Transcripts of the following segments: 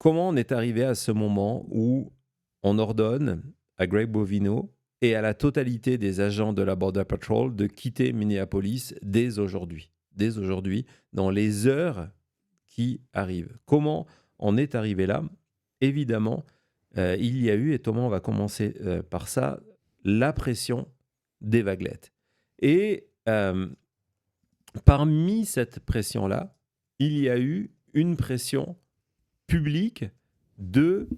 comment on est arrivé à ce moment où on ordonne à Greg Bovino et à la totalité des agents de la Border Patrol de quitter Minneapolis dès aujourd'hui, dans les heures qui arrivent. Comment on est arrivé là? Évidemment, il y a eu, et Thomas, on va commencer par ça, la pression des vaguelettes. Et parmi cette pression-là, il y a eu une pression publique de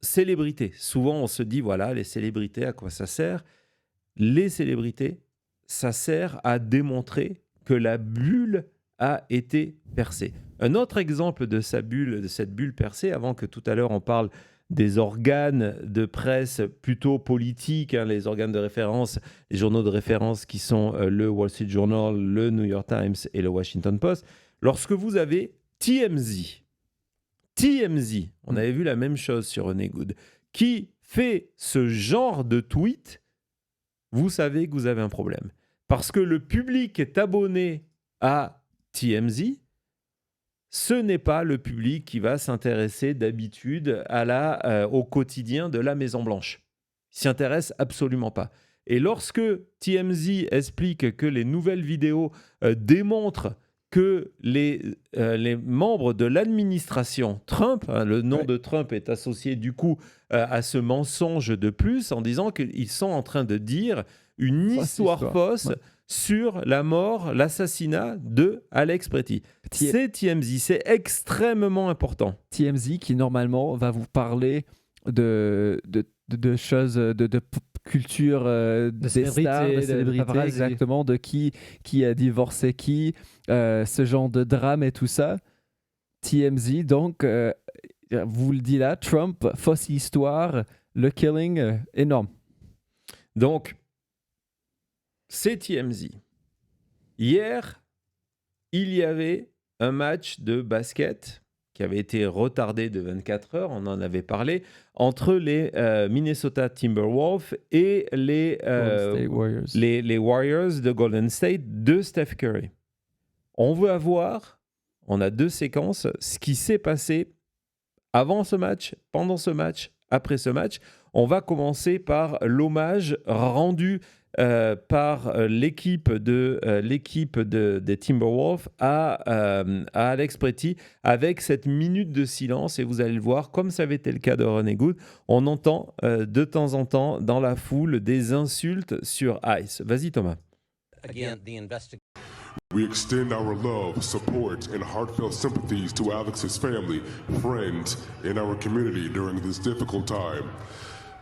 célébrités. Souvent, on se dit, voilà, les célébrités, à quoi ça sert? Les célébrités, ça sert à démontrer que la bulle a été percée. Un autre exemple de cette bulle percée, avant que tout à l'heure on parle des organes de presse plutôt politiques, les organes de référence, les journaux de référence qui sont le Wall Street Journal, le New York Times et le Washington Post, lorsque vous avez TMZ, on avait vu la même chose sur René Good, qui fait ce genre de tweet, vous savez que vous avez un problème. Parce que le public est abonné à TMZ, ce n'est pas le public qui va s'intéresser d'habitude au quotidien de la Maison-Blanche. Il s'y intéresse absolument pas. Et lorsque TMZ explique que les nouvelles vidéos démontrent que les membres de l'administration Trump, le nom de Trump est associé du coup à ce mensonge de plus, en disant qu'ils sont en train de dire une histoire fausse sur la mort, l'assassinat de Alex Pretty. C'est TMZ, c'est extrêmement important. TMZ qui normalement va vous parler de choses, de culture, des stars, de célébrités, exactement, de qui a divorcé qui, ce genre de drame et tout ça. TMZ, donc, vous le dit là, Trump, fausse histoire, le killing, énorme. Donc, c'est TMZ. Hier, il y avait un match de basket qui avait été retardé de 24 heures, on en avait parlé, entre les Minnesota Timberwolves et les Warriors de Golden State de Steph Curry. On veut avoir, on a deux séquences, ce qui s'est passé avant ce match, pendant ce match, après ce match. On va commencer par l'hommage rendu par l'équipe des Timberwolves à Alex Pretty avec cette minute de silence. Et vous allez le voir, comme ça avait été le cas de René Good, on entend de temps en temps dans la foule des insultes sur Ice. Vas-y Thomas. We extend our love, support, and heartfelt sympathies to Alex's family, friends, and our community during this difficult time.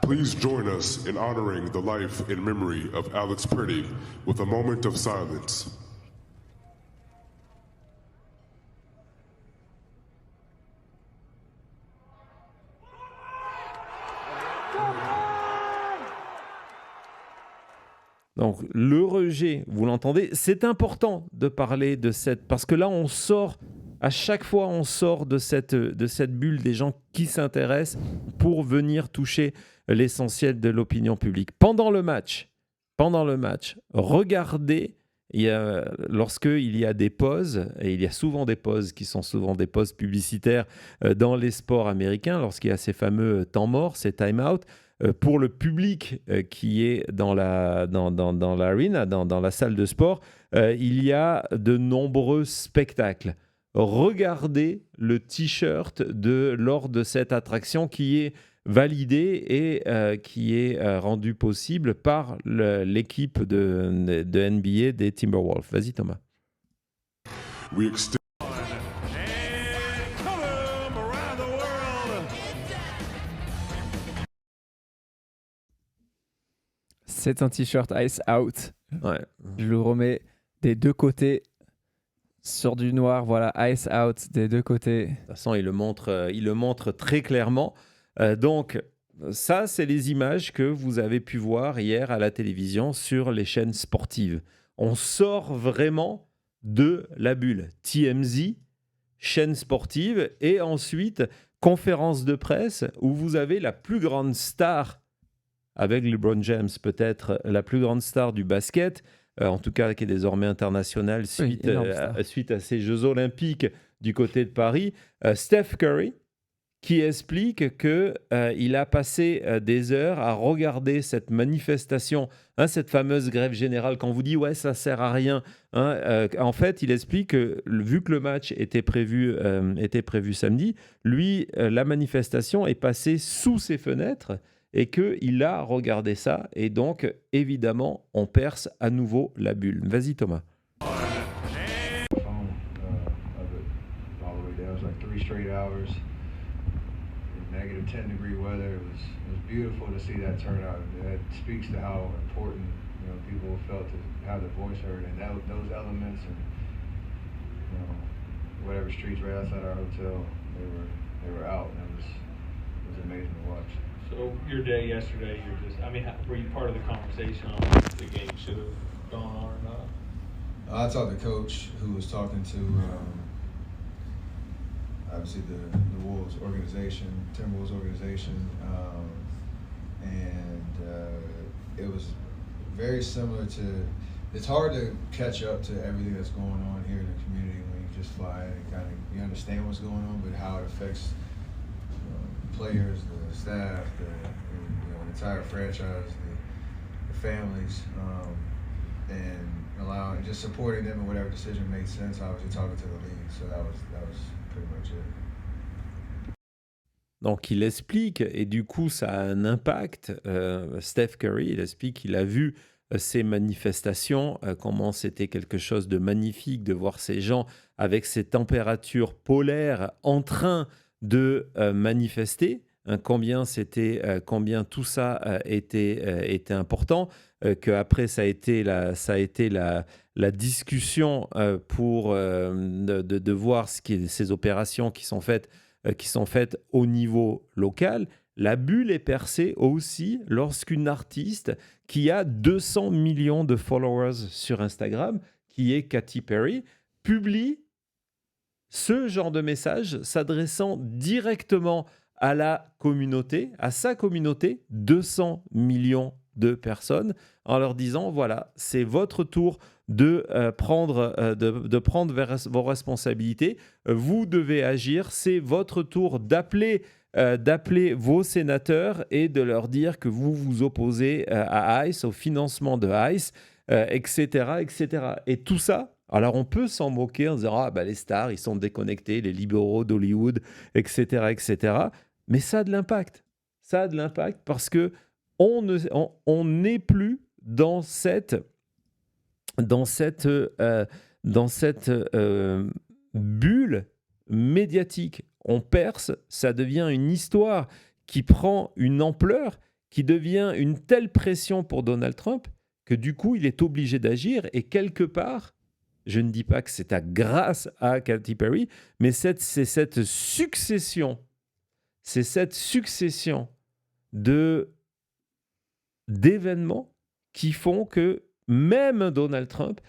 Please join us in honoring the life and memory of Alex Pretty with a moment of silence. Donc, le rejet, vous l'entendez, c'est important de parler de cette... Parce que là, on sort, à chaque fois, on sort de cette bulle des gens qui s'intéressent pour venir toucher l'essentiel de l'opinion publique. Pendant le match, regardez, lorsqu'il y a des pauses, et il y a souvent des pauses qui sont souvent des pauses publicitaires dans les sports américains, lorsqu'il y a ces fameux temps morts, ces time-out, pour le public qui est dans l'arena, dans la salle de sport, il y a de nombreux spectacles. Regardez le t-shirt lors de cette attraction qui est validé et qui est rendu possible par l'équipe de NBA des Timberwolves. Vas-y Thomas. C'est un t-shirt Ice Out. Ouais. Je le remets des deux côtés sur du noir. Voilà, Ice Out des deux côtés. De toute façon, il le montre très clairement. Donc, ça, c'est les images que vous avez pu voir hier à la télévision sur les chaînes sportives. On sort vraiment de la bulle. TMZ, chaîne sportive, et ensuite, conférence de presse où vous avez la plus grande star, avec LeBron James, peut-être la plus grande star du basket, en tout cas qui est désormais internationale suite à ces Jeux Olympiques du côté de Paris, Steph Curry, qui explique qu'il a passé des heures à regarder cette manifestation, cette fameuse grève générale. Quand on vous dit « ouais, ça sert à rien », en fait, il explique que vu que le match était prévu samedi, lui, la manifestation est passée sous ses fenêtres et qu'il a regardé ça. Et donc, évidemment, on perce à nouveau la bulle. Vas-y, Thomas. Negative 10-degree weather. It was beautiful to see that turnout. That speaks to how important people felt to have their voice heard, and those elements and whatever streets right outside our hotel, they were out, and it was amazing to watch. So your day yesterday, were you part of the conversation on if the game should have gone on or not? I talked to Coach, who was talking to obviously the Wolves organization, Timberwolves organization, and it was very similar to. It's hard to catch up to everything that's going on here in the community when you just fly and you understand what's going on, but how it affects players, the staff, the entire franchise, the families, and just supporting them in whatever decision made sense. Obviously talking to the league, so that was pretty much it. Donc il explique, et du coup ça a un impact. Steph Curry, il explique qu'il a vu ces manifestations, comment c'était quelque chose de magnifique de voir ces gens avec ces températures polaires en train de manifester, combien tout ça était important, qu'après ça a été la discussion pour de voir ces opérations qui sont faites au niveau local. La bulle est percée aussi lorsqu'une artiste qui a 200 millions de followers sur Instagram, qui est Katy Perry, publie ce genre de message s'adressant directement à la communauté, à sa communauté, 200 millions de personnes, en leur disant, voilà, c'est votre tour de prendre vos responsabilités, vous devez agir, c'est votre tour d'appeler vos sénateurs et de leur dire que vous vous opposez à ICE, au financement de ICE, etc., etc. Et tout ça, alors on peut s'en moquer en disant les stars, ils sont déconnectés, les libéraux d'Hollywood, etc., etc. Mais ça a de l'impact. Ça a de l'impact parce que on n'est plus dans cette bulle médiatique. On perce, ça devient une histoire qui prend une ampleur, qui devient une telle pression pour Donald Trump que du coup, il est obligé d'agir. Et quelque part, je ne dis pas que c'est grâce à Katy Perry, mais c'est cette succession d'événements qui font que même un Donald Trump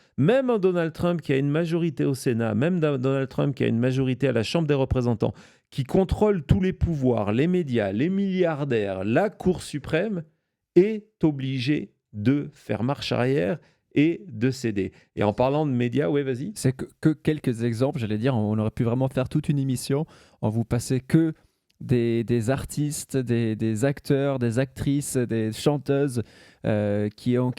qui a une majorité au Sénat, même Donald Trump qui a une majorité à la Chambre des représentants, qui contrôle tous les pouvoirs, les médias, les milliardaires, la Cour suprême, est obligé de faire marche arrière et de céder. Et en parlant de médias, oui, vas-y. C'est que quelques exemples, j'allais dire, on aurait pu vraiment faire toute une émission en vous passant que des artistes, des acteurs, des actrices, des chanteuses qui ont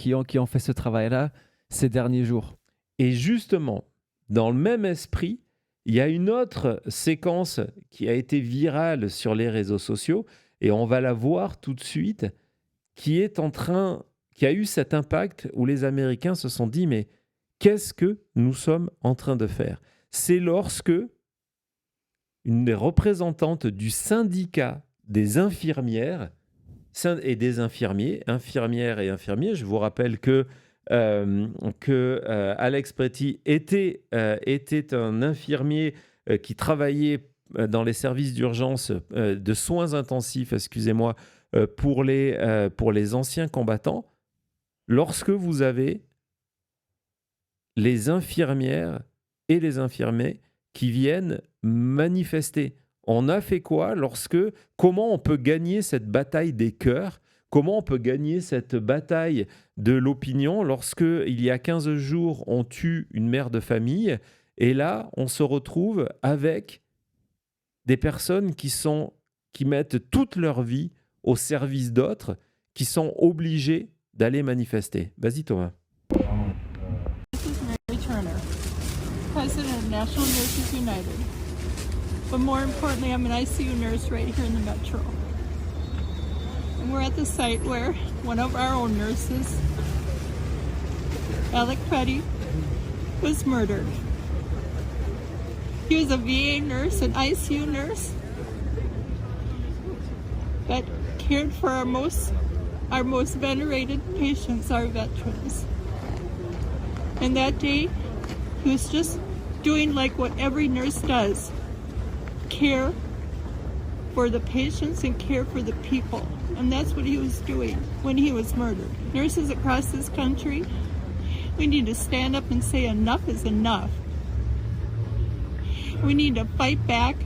fait ce travail-là ces derniers jours. Et justement, dans le même esprit, il y a une autre séquence qui a été virale sur les réseaux sociaux, et on va la voir tout de suite, qui a eu cet impact où les Américains se sont dit, mais qu'est-ce que nous sommes en train de faire ? C'est lorsque une des représentantes du syndicat des infirmières et des infirmières et infirmiers, je vous rappelle que Alex Pretty était un infirmier qui travaillait dans les services d'urgence de soins intensifs, pour les anciens combattants. Lorsque vous avez les infirmières et les infirmiers qui viennent manifester. On a fait quoi comment on peut gagner cette bataille des cœurs? Comment on peut gagner cette bataille de l'opinion lorsque, il y a 15 jours, on tue une mère de famille et là, on se retrouve avec des personnes qui sont qui mettent toute leur vie au service d'autres qui sont obligés d'aller manifester. Vas-y Thomas. This is Mary Turner, President of National Nurses United. But more importantly, I'm an ICU nurse right here in the Metro. And we're at the site where one of our own nurses, Alec Petty, was murdered. He was a VA nurse, an ICU nurse, that cared for our most venerated patients, our veterans. And that day, he was just doing like what every nurse does, care for the patients and care for the people. And that's what he was doing when he was murdered. Nurses across this country, we need to stand up and say enough is enough. We need to fight back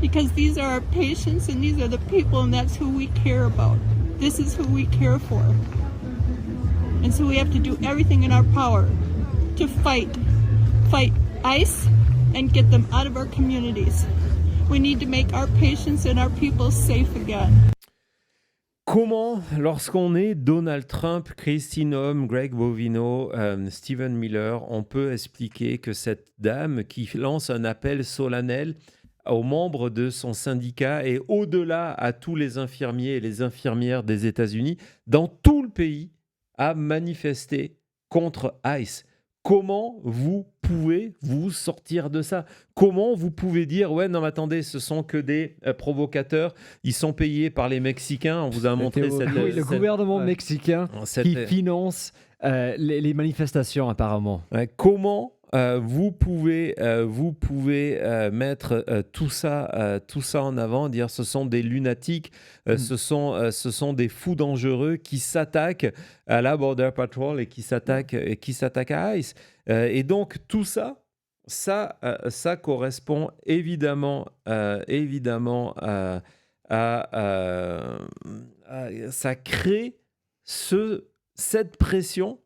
because these are our patients and these are the people and that's who we care about. This is who we care for. And so we have to do everything in our power to fight ICE and get them out of our communities. We need to make our patients and our people safe again. Comment, lorsqu'on est Donald Trump, Kristi Noem, Greg Bovino, Stephen Miller, on peut expliquer que cette dame qui lance un appel solennel aux membres de son syndicat et au-delà à tous les infirmiers et les infirmières des États-Unis, dans tout le pays, a manifesté contre ICE? Comment vous pouvez vous sortir de ça? Comment vous pouvez dire, ouais, non, mais attendez, ce sont que des provocateurs, ils sont payés par les Mexicains, on vous a montré le gouvernement mexicain qui finance les manifestations apparemment. Ouais, comment vous pouvez mettre tout ça en avant, dire ce sont des lunatiques, ce sont des fous dangereux qui s'attaquent à la Border Patrol et qui s'attaquent à ICE. Et donc tout ça correspond évidemment ça crée cette pression.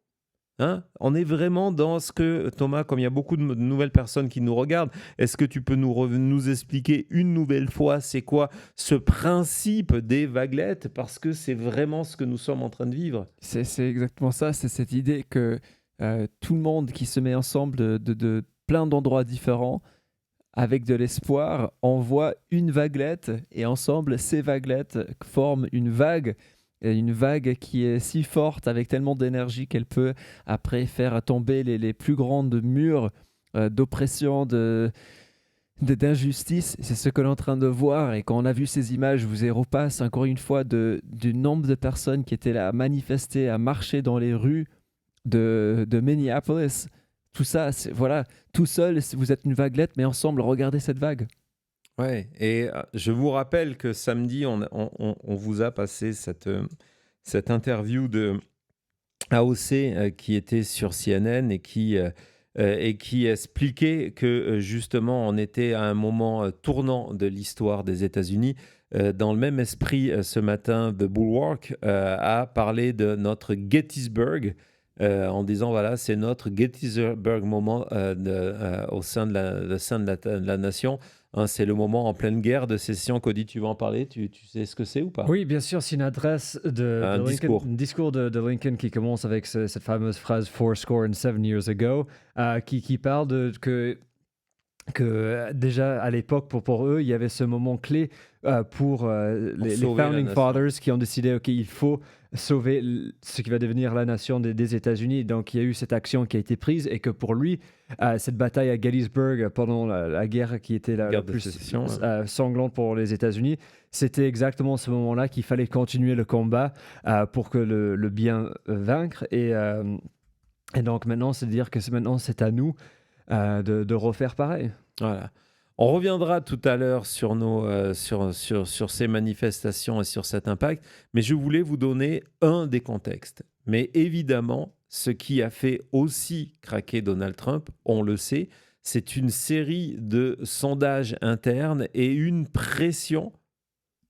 Hein? On est vraiment dans ce que, Thomas, comme il y a beaucoup de nouvelles personnes qui nous regardent, est-ce que tu peux nous expliquer une nouvelle fois c'est quoi ce principe des vaguelettes? Parce que c'est vraiment ce que nous sommes en train de vivre. C'est exactement ça, c'est cette idée que tout le monde qui se met ensemble de plein d'endroits différents, avec de l'espoir, envoie une vaguelette et ensemble, ces vaguelettes forment une vague qui est si forte, avec tellement d'énergie qu'elle peut après faire tomber les plus grandes murs d'oppression, d'injustice. C'est ce que l'on est en train de voir. Et quand on a vu ces images, je vous ai repasse encore une fois du nombre de personnes qui étaient là à manifester, à marcher dans les rues de Minneapolis. Tout ça, voilà, tout seul, vous êtes une vaguelette, mais ensemble, regardez cette vague. Ouais, et je vous rappelle que samedi, on vous a passé cette interview de AOC qui était sur CNN et qui expliquait que justement, on était à un moment tournant de l'histoire des États-Unis. Dans le même esprit, ce matin, The Bulwark a parlé de notre Gettysburg, en disant voilà, c'est notre Gettysburg moment au sein de la nation. Hein, c'est le moment en pleine guerre de sécession. Cody, tu vas en parler? Tu sais ce que c'est ou pas? Oui, bien sûr, c'est une adresse de Lincoln, un discours de Lincoln qui commence avec cette fameuse phrase « 7 years ago », qui parle que déjà à l'époque, pour eux, il y avait ce moment clé pour les Founding Fathers qui ont décidé ok, il faut sauver ce qui va devenir la nation des États-Unis. Donc, il y a eu cette action qui a été prise et que pour lui, cette bataille à Gettysburg pendant la guerre qui était la plus sanglante pour les États-Unis, c'était exactement ce moment-là qu'il fallait continuer le combat pour que le bien vaincre. Et donc, maintenant, c'est dire que c'est à nous de refaire pareil. Voilà. On reviendra tout à l'heure sur ces manifestations et sur cet impact, mais je voulais vous donner un des contextes. Mais évidemment, ce qui a fait aussi craquer Donald Trump, on le sait, c'est une série de sondages internes et une pression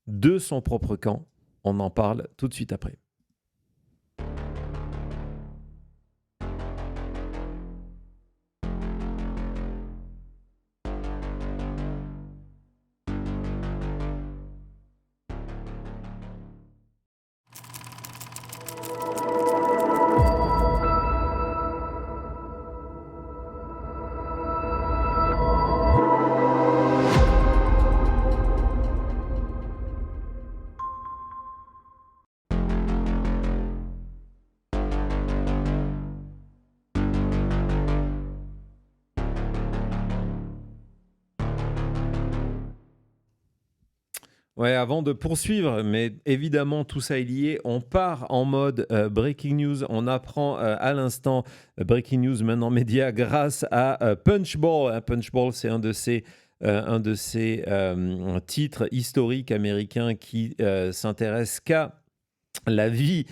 de son propre camp. On en parle tout de suite après. Ouais, avant de poursuivre, mais évidemment tout ça est lié, on part en mode breaking news, on apprend à l'instant breaking news maintenant média grâce à Punchbowl. Punchbowl, c'est un de ces titres historiques américains qui s'intéresse qu'à la vie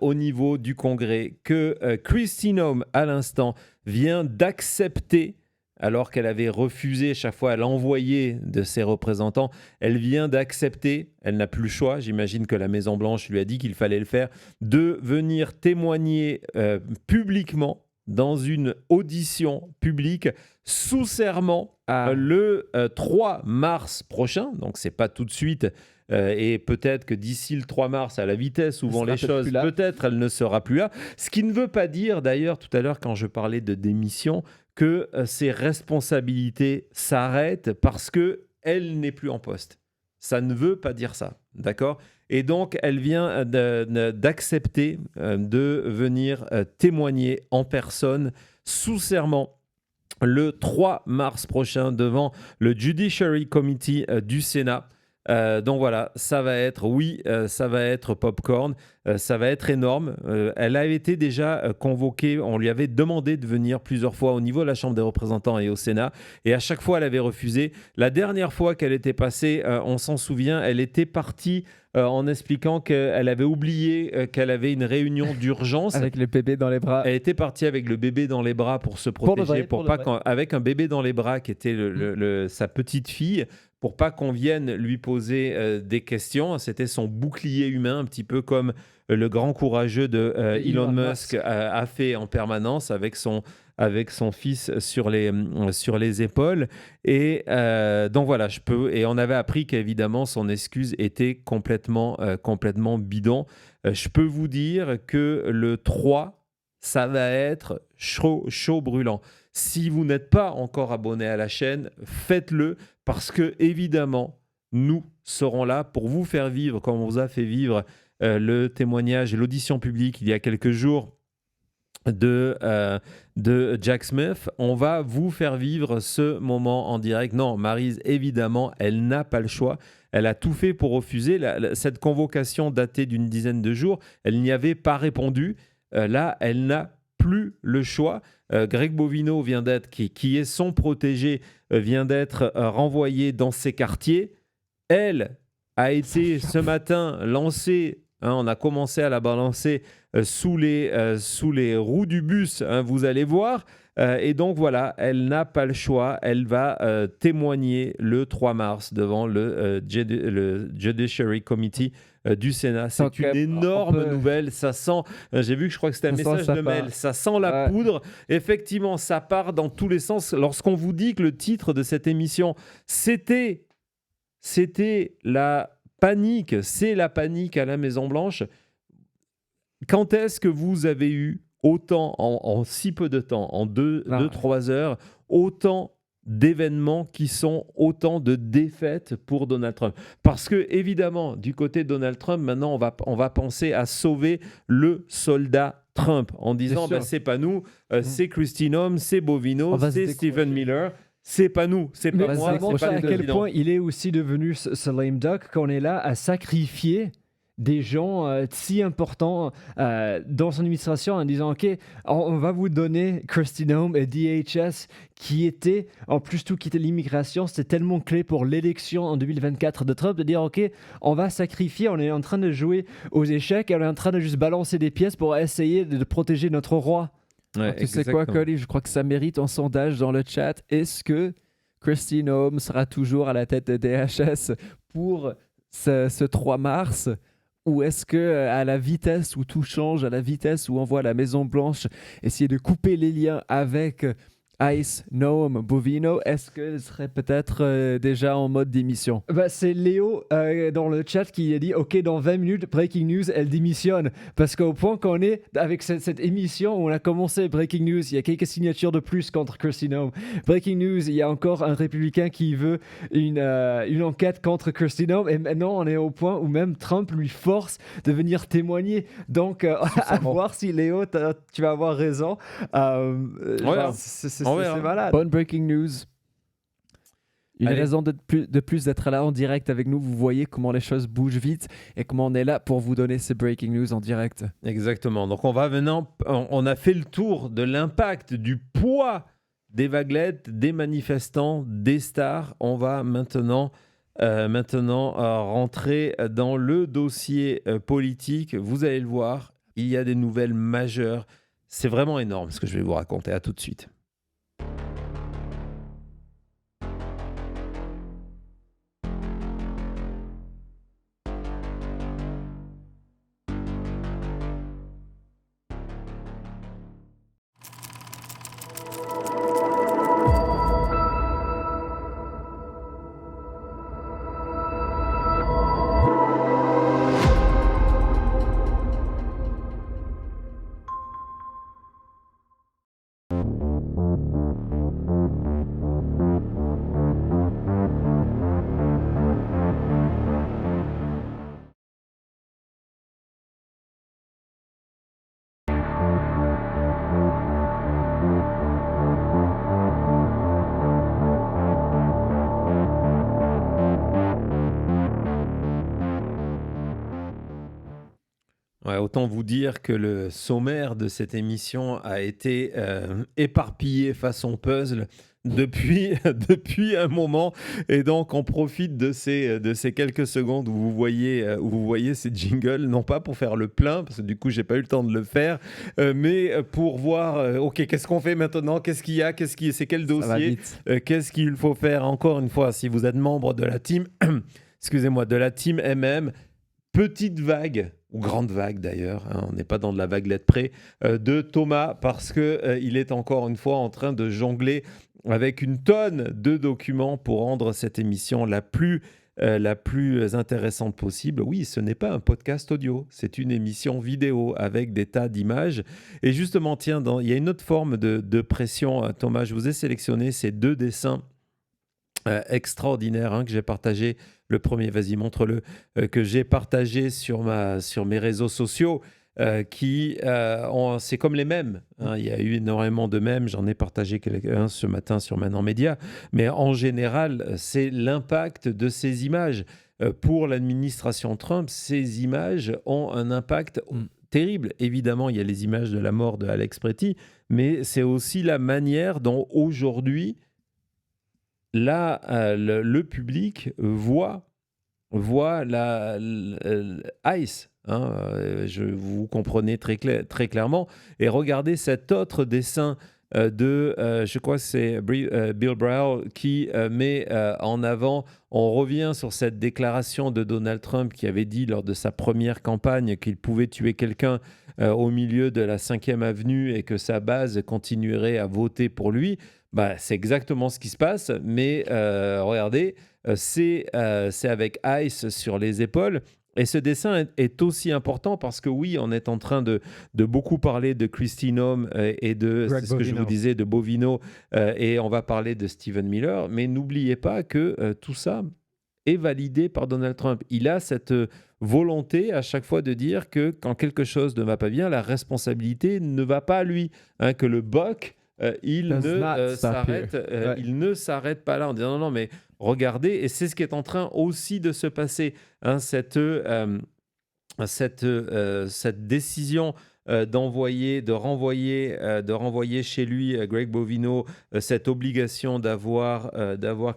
au niveau du Congrès, que Kristi Noem, à l'instant, vient d'accepter, alors qu'elle avait refusé chaque fois à l'envoyer de ses représentants, elle vient d'accepter, elle n'a plus le choix, j'imagine que la Maison-Blanche lui a dit qu'il fallait le faire, de venir témoigner publiquement dans une audition publique sous serment le 3 mars prochain, donc c'est pas tout de suite, et peut-être que d'ici le 3 mars, à la vitesse où vont les choses, peut-être elle ne sera plus là. Ce qui ne veut pas dire, d'ailleurs, tout à l'heure quand je parlais de démission, que ses responsabilités s'arrêtent parce qu'elle n'est plus en poste. Ça ne veut pas dire ça, d'accord ? Et donc, elle vient d'accepter de venir témoigner en personne, sous serment, le 3 mars prochain devant le Judiciary Committee du Sénat. Donc voilà, ça va être popcorn, ça va être énorme. Elle a été déjà convoquée, on lui avait demandé de venir plusieurs fois au niveau de la Chambre des représentants et au Sénat, et à chaque fois elle avait refusé. La dernière fois qu'elle était passée, on s'en souvient, elle était partie en expliquant qu'elle avait oublié qu'elle avait une réunion d'urgence. Avec le bébé dans les bras. Elle était partie avec le bébé dans les bras pour se protéger, avec un bébé dans les bras qui était sa petite fille, pour pas qu'on vienne lui poser des questions. C'était son bouclier humain, un petit peu comme le grand courageux de Elon Musk a fait en permanence avec son fils sur les épaules. Et donc voilà, et on avait appris qu'évidemment son excuse était complètement bidon. Je peux vous dire que le 3, ça va être chaud brûlant. Si vous n'êtes pas encore abonné à la chaîne, faites-le, parce que évidemment, nous serons là pour vous faire vivre, comme on vous a fait vivre le témoignage et l'audition publique il y a quelques jours de Jack Smith. On va vous faire vivre ce moment en direct. Non, Maryse, évidemment, elle n'a pas le choix. Elle a tout fait pour refuser. Cette convocation datée d'une dizaine de jours, elle n'y avait pas répondu. Là, elle n'a plus le choix. Greg Bovino vient d'être, qui est son protégé, vient d'être renvoyé dans ses quartiers. Elle a été ce matin lancée, on a commencé à la balancer sous les roues du bus, vous allez voir. Et donc voilà, elle n'a pas le choix. Elle va témoigner le 3 mars devant le Judiciary Committee du Sénat. C'est donc, une énorme nouvelle. Ça sent, j'ai vu que je crois que c'était un message de mail, ça sent la poudre. Effectivement, ça part dans tous les sens. Lorsqu'on vous dit que le titre de cette émission, c'était la panique, c'est la panique à la Maison-Blanche. Quand est-ce que vous avez eu autant, en si peu de temps, en 2-3 heures, autant d'événements qui sont autant de défaites pour Donald Trump? Parce que, évidemment, du côté de Donald Trump, maintenant, on va penser à sauver le soldat Trump en disant, c'est pas nous, c'est Kristi Noem, c'est Bovino, c'est Stephen Miller. C'est pas nous, c'est pas moi, c'est pas à quel point il est aussi devenu ce lame duck qu'on est là à sacrifier des gens si importants dans son administration en disant ok, on va vous donner Kristi Noem et DHS qui était, en plus tout qui était l'immigration, c'était tellement clé pour l'élection en 2024 de Trump, de dire ok, on va sacrifier, on est en train de jouer aux échecs et on est en train de juste balancer des pièces pour essayer de protéger notre roi. Ouais, tu sais quoi, Cody? Je crois que ça mérite un sondage dans le chat. Est-ce que Kristi Noem sera toujours à la tête de DHS pour ce 3 mars? Ou est-ce qu'à la vitesse où tout change, à la vitesse où on voit la Maison-Blanche essayer de couper les liens avec Ice, Noem, Bovino, est-ce qu'elle serait peut-être déjà en mode démission? C'est Léo dans le chat qui a dit ok, dans 20 minutes, Breaking News, elle démissionne. Parce qu'au point qu'on est avec cette émission où on a commencé Breaking News, il y a quelques signatures de plus contre Kristi Noem. Breaking News, il y a encore un républicain qui veut une enquête contre Kristi Noem. Et maintenant, on est au point où même Trump lui force de venir témoigner. Donc, à voir si Léo, tu vas avoir raison. C'est malade. Bonne breaking news. Une raison de plus d'être là en direct avec nous. Vous voyez comment les choses bougent vite et comment on est là pour vous donner ces breaking news en direct. Exactement. Donc on va maintenant, on a fait le tour de l'impact, du poids des vaguelettes, des manifestants, des stars. On va maintenant rentrer dans le dossier politique. Vous allez le voir, il y a des nouvelles majeures. C'est vraiment énorme ce que je vais vous raconter. À tout de suite. Ouais, autant vous dire que le sommaire de cette émission a été éparpillé façon puzzle depuis un moment. Et donc, on profite de ces quelques secondes où vous voyez ces jingles, non pas pour faire le plein, parce que du coup, j'ai pas eu le temps de le faire, mais pour voir, OK, qu'est-ce qu'on fait maintenant? Qu'est-ce qu'il y a? C'est quel dossier? Qu'est-ce qu'il faut faire? Encore une fois, si vous êtes membre de la team, excusez-moi, de la team MM, petite vague, ou grande vague d'ailleurs, hein, on n'est pas dans de la vaguelette près, de Thomas, parce qu'il est encore une fois en train de jongler avec une tonne de documents pour rendre cette émission la plus intéressante possible. Oui, ce n'est pas un podcast audio, c'est une émission vidéo avec des tas d'images. Et justement, tiens, il y a une autre forme de pression. Thomas, je vous ai sélectionné ces 2 dessins extraordinaire que j'ai partagé. Le premier, vas-y, montre-le, que j'ai partagé sur mes réseaux sociaux, c'est comme les mèmes. Il y a eu énormément de mèmes, j'en ai partagé quelques-uns ce matin sur Maintenant Média, mais en général, c'est l'impact de ces images. Pour l'administration Trump, ces images ont un impact terrible. Évidemment, il y a les images de la mort de Alex Pretty, mais c'est aussi la manière dont aujourd'hui, là, le public voit ICE. Vous comprenez très clairement. Et regardez cet autre dessin je crois que c'est Bill Brow qui met en avant, on revient sur cette déclaration de Donald Trump qui avait dit lors de sa première campagne qu'il pouvait tuer quelqu'un au milieu de la 5e avenue et que sa base continuerait à voter pour lui. C'est exactement ce qui se passe, mais regardez, c'est avec ICE sur les épaules. Et ce dessin est aussi important parce que oui, on est en train de beaucoup parler de Kristi Noem et de ce que je vous disais, de Bovino, et on va parler de Stephen Miller, mais n'oubliez pas que tout ça est validé par Donald Trump. Il a cette volonté à chaque fois de dire que quand quelque chose ne va pas bien, la responsabilité ne va pas à lui, que le buck il ne s'arrête pas là en disant non, mais regardez, et c'est ce qui est en train aussi de se passer, cette décision de renvoyer chez lui Greg Bovino, cette obligation d'avoir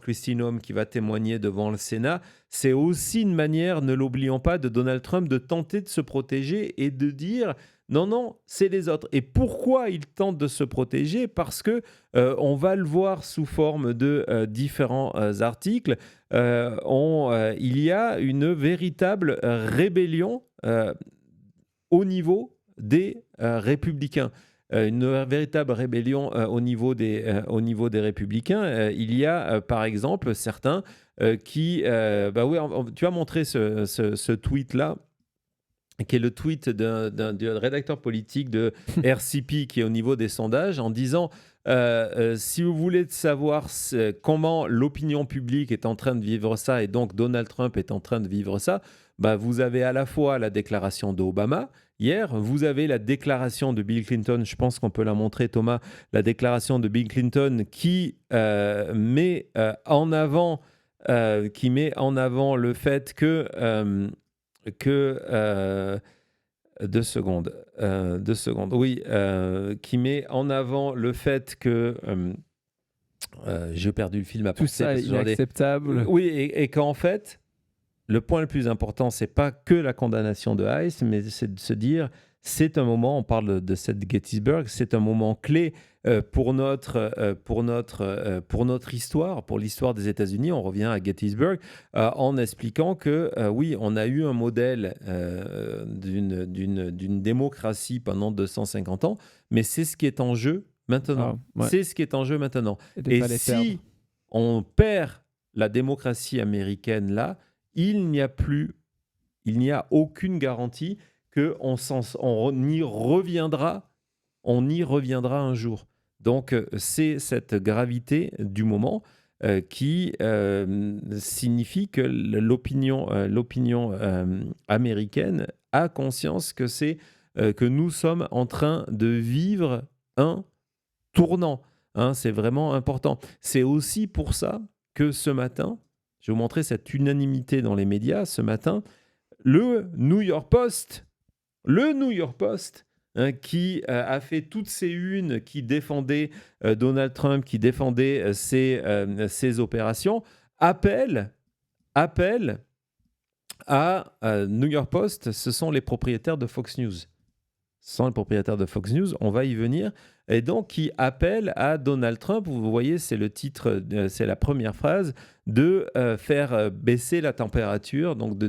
Kristi Noem qui va témoigner devant le Sénat. C'est aussi une manière, ne l'oublions pas, de Donald Trump de tenter de se protéger et de dire non, c'est les autres. Et pourquoi il tente de se protéger? Parce que on va le voir sous forme de différents articles. Il y a une véritable rébellion au niveau des républicains. Une véritable rébellion au niveau des républicains. Il y a, par exemple, certains qui... tu as montré ce tweet-là, qui est le tweet d'un rédacteur politique de RCP qui est au niveau des sondages, en disant si vous voulez savoir comment l'opinion publique est en train de vivre ça, et donc Donald Trump est en train de vivre ça, vous avez à la fois la déclaration d'Obama hier, vous avez la déclaration de Bill Clinton, je pense qu'on peut la montrer, Thomas, la déclaration de Bill Clinton qui met en avant le fait que 2 secondes. Oui, qui met en avant le fait que j'ai perdu le film à tout ça est inacceptable. Oui, et qu'en fait, le point le plus important, c'est pas que la condamnation de Ice, mais c'est de se dire, c'est un moment, on parle de cette Gettysburg, c'est un moment clé pour notre histoire, pour l'histoire des États-Unis. On revient à Gettysburg en expliquant que oui, on a eu un modèle d'une démocratie pendant 250 ans, mais c'est ce qui est en jeu maintenant. C'est ce qui est en jeu maintenant. Et si on perd la démocratie américaine là, il n'y a aucune garantie qu'on y reviendra un jour. Donc, c'est cette gravité du moment qui signifie que l'opinion américaine a conscience que nous sommes en train de vivre un tournant. C'est vraiment important. C'est aussi pour ça que ce matin, je vais vous montrer cette unanimité dans les médias. Ce matin, le New York Post, qui a fait toutes ces unes qui défendaient Donald Trump, qui défendaient ses opérations, appelle à New York Post. Ce sont les propriétaires de Fox News. On va y venir. Et donc, qui appelle à Donald Trump, vous voyez, c'est le titre, c'est la première phrase, de faire baisser la température, donc de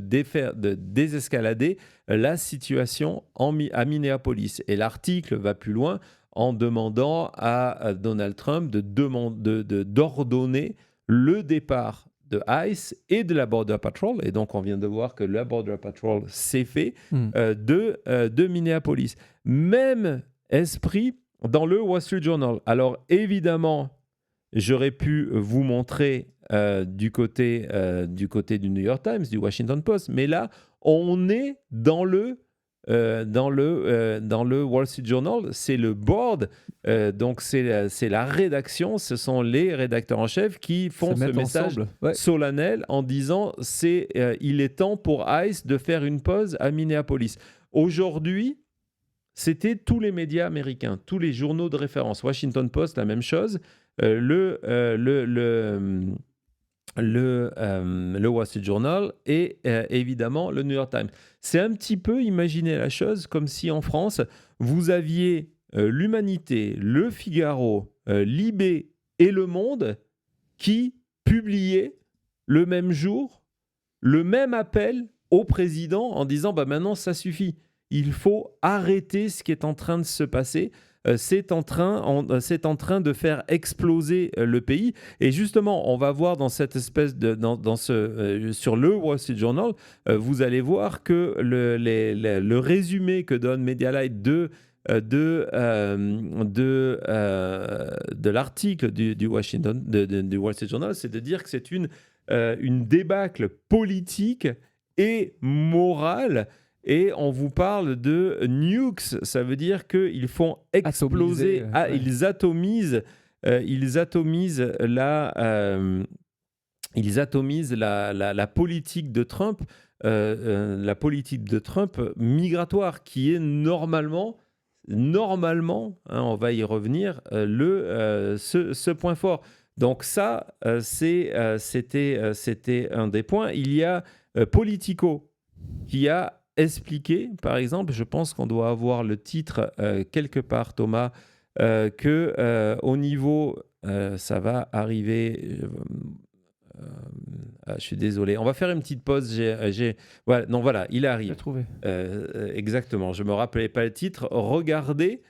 désescalader la situation à Minneapolis. Et l'article va plus loin en demandant à Donald Trump d'ordonner le départ de ICE et de la Border Patrol. Et donc, on vient de voir que la Border Patrol s'est fait de Minneapolis. Même esprit dans le Wall Street Journal. Alors, évidemment, j'aurais pu vous montrer du côté du New York Times, du Washington Post, mais là, on est dans le Wall Street Journal, c'est le board, donc c'est la rédaction, ce sont les rédacteurs en chef qui font ce message solennel en disant il est temps pour ICE de faire une pause à Minneapolis. Aujourd'hui, c'était tous les médias américains, tous les journaux de référence. Washington Post, la même chose. Le Wall Street Journal et évidemment le New York Times. C'est un petit peu imaginer la chose comme si en France, vous aviez l'Humanité, Le Figaro, Libé et Le Monde qui publiaient le même jour le même appel au président en disant maintenant ça suffit. Il faut arrêter ce qui est en train de se passer. C'est en train de faire exploser le pays. Et justement, on va voir dans cette espèce sur le Wall Street Journal, vous allez voir que le résumé que donne Medialight de l'article du Wall Street Journal, c'est de dire que c'est une débâcle politique et morale. Et on vous parle de nukes, ça veut dire qu'ils font exploser, ils atomisent la politique de Trump, migratoire, qui est normalement, on va y revenir, ce point fort. Donc ça, c'était un des points. Il y a Politico qui a expliqué, par exemple, je pense qu'on doit avoir le titre quelque part, Thomas, qu'au niveau, ça va arriver, je suis désolé, on va faire une petite pause, voilà, il arrive. J'ai trouvé. Exactement, je ne me rappelais pas le titre, regardez,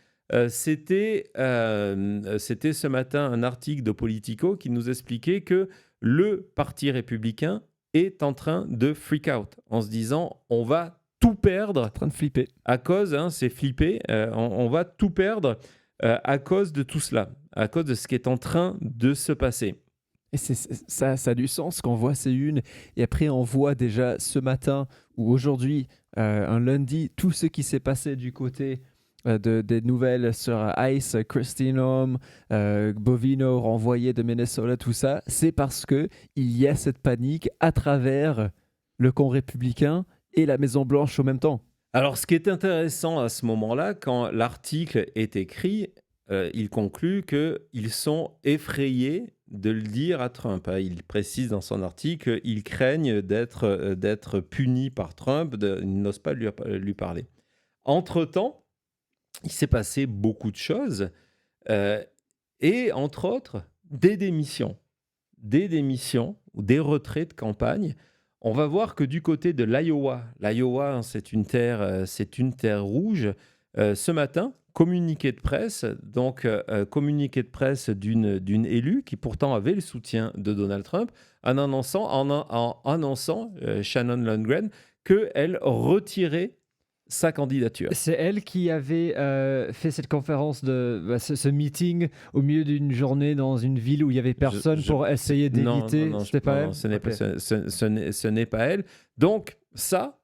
c'était ce matin un article de Politico qui nous expliquait que le Parti républicain est en train de freak out, en se disant, on va tout perdre, en train de flipper. À cause, c'est flipper, on va tout perdre à cause de tout cela. à cause de ce qui est en train de se passer. Et ça a du sens qu'on voit ces unes. Et après, on voit déjà ce matin ou aujourd'hui, un lundi, tout ce qui s'est passé du côté des nouvelles sur Ice, Christine Home, Bovino renvoyé de Minnesota, tout ça. C'est parce qu'il y a cette panique à travers le camp républicain et la Maison-Blanche au même temps. Alors, ce qui est intéressant à ce moment-là, quand l'article est écrit, il conclut qu'ils sont effrayés de le dire à Trump. Il précise dans son article qu'ils craignent d'être punis par Trump, ils n'osent pas lui parler. Entre-temps, il s'est passé beaucoup de choses, et entre autres, des démissions ou des retraits de campagne. On va voir que du côté de l'Iowa, c'est une terre rouge. Ce matin, communiqué de presse d'une élue qui pourtant avait le soutien de Donald Trump, en annonçant Shannon Lundgren, qu'elle retirait sa candidature. C'est elle qui avait fait cette conférence, ce meeting au milieu d'une journée dans une ville où il n'y avait personne pour essayer d'éviter. Non, c'était pas elle. Ce n'est pas elle. Donc ça,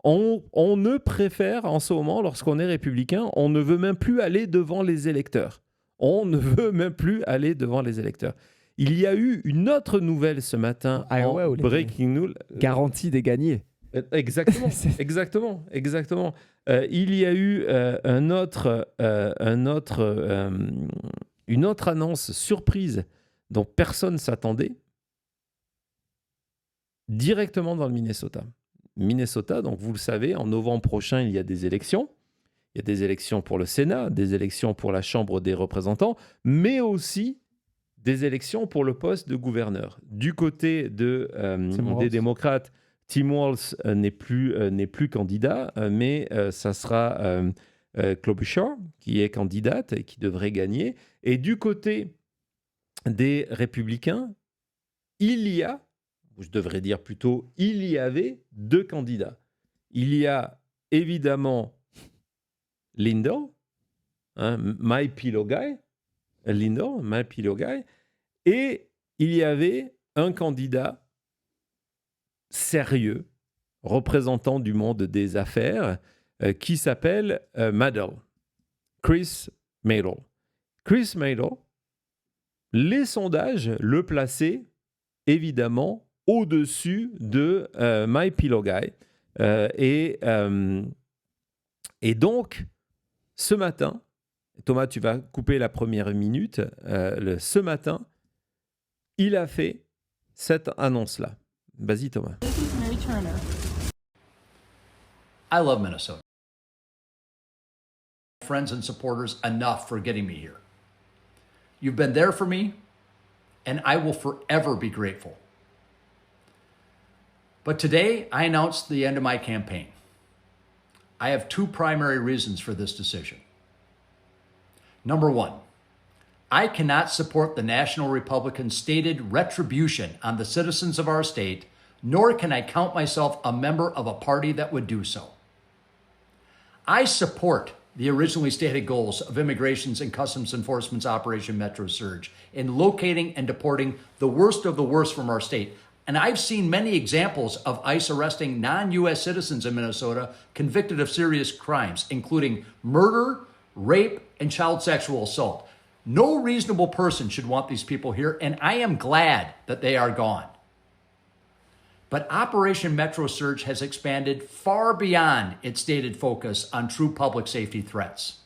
on ne préfère en ce moment, lorsqu'on est républicain, on ne veut même plus aller devant les électeurs. Il y a eu une autre nouvelle ce matin en Breaking News. Garantie des gagnés. Exactement. Il y a eu une autre annonce surprise dont personne ne s'attendait, directement dans le Minnesota. Donc vous le savez, en novembre prochain, il y a des élections. Il y a des élections pour le Sénat, des élections pour la Chambre des représentants, mais aussi des élections pour le poste de gouverneur. Du côté des démocrates, Tim Walz n'est plus candidat, mais ça sera Klobuchar qui est candidate et qui devrait gagner. Et du côté des républicains, il y avait deux candidats. Il y a évidemment Lindell, My Pillow Guy, et il y avait un candidat sérieux, représentant du monde des affaires, qui s'appelle Chris Madel. Chris Madel, les sondages le plaçaient évidemment au-dessus de My Pillow Guy. Et donc, ce matin, Thomas, tu vas couper la première minute, ce matin, il a fait cette annonce-là. Vas-y, Thomas. This is Mary Turner. I love Minnesota. Friends and supporters enough for getting me here. You've been there for me, and I will forever be grateful. But today, I announced the end of my campaign. I have two primary reasons for this decision. Number one, I cannot support the National Republicans' stated retribution on the citizens of our state, nor can I count myself a member of a party that would do so. I support the originally stated goals of Immigration's and Customs Enforcement's Operation Metro Surge in locating and deporting the worst of the worst from our state. And I've seen many examples of ICE arresting non-U.S. citizens in Minnesota convicted of serious crimes, including murder, rape, and child sexual assault. No reasonable person should want these people here, and I am glad that they are gone. But Operation Metro Surge has expanded far beyond its stated focus on true public safety threats.